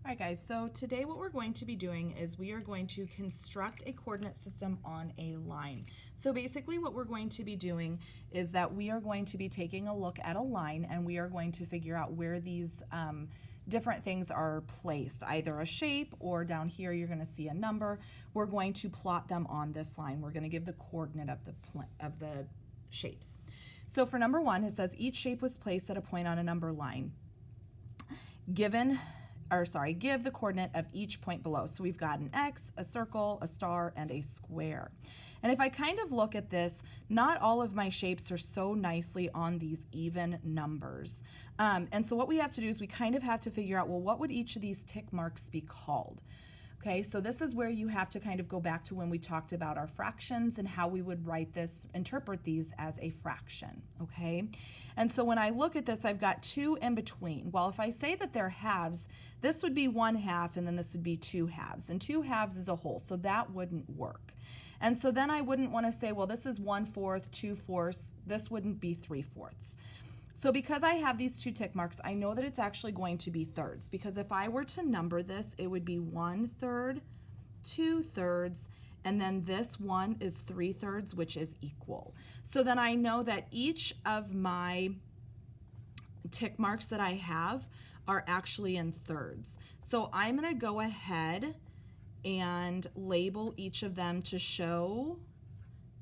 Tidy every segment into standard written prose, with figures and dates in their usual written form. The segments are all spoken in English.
All right, guys, so today what we're going to be doing is we are going to construct a coordinate system on a line. So basically what we're going to be doing is that we are going to be taking a look at a line and we are going to figure out where these different things are placed, either a shape or down here you're going to see a number. We're going to plot them on this line. We're going to give the coordinate of the shapes. So for number one, it says each shape was placed at a point on a number line. Give the coordinate of each point below. So we've got an X, a circle, a star, and a square. And if I kind of look at this, not all of my shapes are so nicely on these even numbers. And so what we have to do is we kind of have to figure out, well, what would each of these tick marks be called? Okay, so this is where you have to kind of go back to when we talked about our fractions and how we would write this, interpret these as a fraction, okay? And so when I look at this, I've got two in between. Well, if I say that they're halves, this would be 1/2 and then this would be 2 halves. And 2 halves is a whole, so that wouldn't work. And so then I wouldn't want to say, well, this is 1/4, 2/4, this wouldn't be 3/4. So because I have these two tick marks, I know that it's actually going to be thirds, because if I were to number this, it would be 1/3, 2/3, and then this one is 3/3, which is equal. So then I know that each of my tick marks that I have are actually in thirds. So I'm going to go ahead and label each of them to show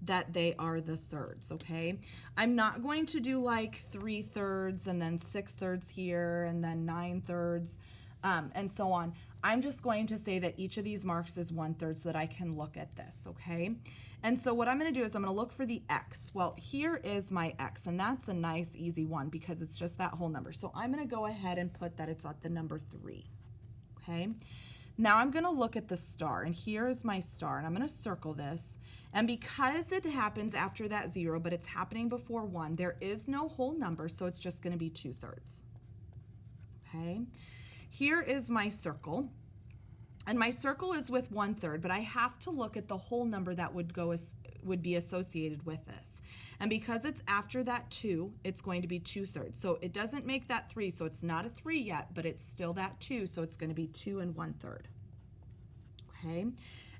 that they are the thirds, okay? I'm not going to do like 3/3 and then 6/3 here and then 9/3 and so on. I'm just going to say that each of these marks is 1/3 so that I can look at this, okay? And so what I'm going to do is I'm going to look for the X. Well, here is my X, and that's a nice easy one because it's just that whole number. So I'm going to go ahead and put that it's at the number 3, okay? Now I'm going to look at the star, and here is my star, and I'm going to circle this. And because it happens after that 0, but it's happening before 1, there is no whole number, so it's just going to be 2/3. Okay? Here is my circle, and my circle is with 1/3, but I have to look at the whole number that would be associated with this. And because it's after that 2, it's going to be 2/3. So it doesn't make that 3, so it's not a 3 yet, but it's still that 2, so it's going to be 2 1/3. Okay?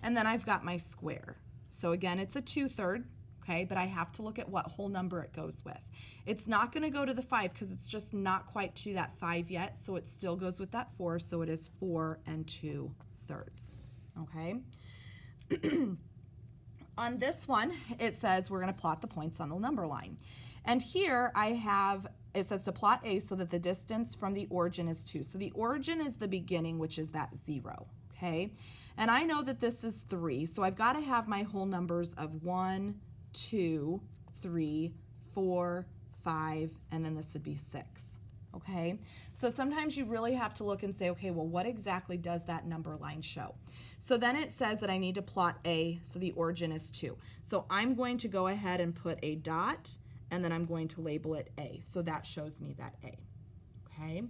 And then I've got my square. So again, it's a 2/3, okay, but I have to look at what whole number it goes with. It's not going to go to the 5 because it's just not quite to that 5 yet, so it still goes with that 4, so it is 4 2/3, okay? On this one, it says we're going to plot the points on the number line. And here I have, it says to plot A so that the distance from the origin is 2. So the origin is the beginning, which is that 0, okay? And I know that this is 3, so I've got to have my whole numbers of 1, 2, 3, 4, 5, and then this would be 6. Okay, so sometimes you really have to look and say, okay, well, what exactly does that number line show? So then it says that I need to plot A, so the origin is 2. So I'm going to go ahead and put a dot, and then I'm going to label it A. So that shows me that A. Okay,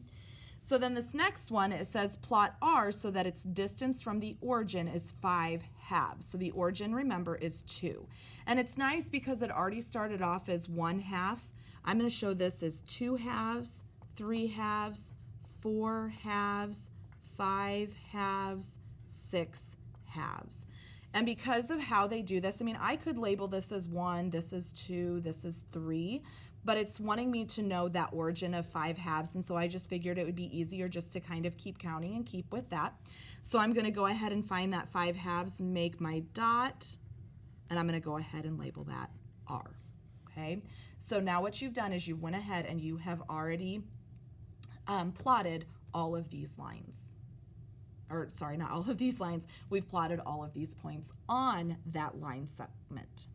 so then this next one, it says plot R so that its distance from the origin is 5 halves. So the origin, remember, is 2. And it's nice because it already started off as 1/2. I'm going to show this as 2 halves, 3 halves, 4 halves, 5 halves, 6 halves. And because of how they do this, I mean, I could label this as 1, this is 2, this is 3, but it's wanting me to know that origin of 5 halves, and so I just figured it would be easier just to kind of keep counting and keep with that. So I'm going to go ahead and find that 5 halves, make my dot, and I'm going to go ahead and label that R. Okay, so now what you've done is you went ahead and you have already plotted all of these lines. Or sorry, not all of these lines. We've plotted all of these points on that line segment.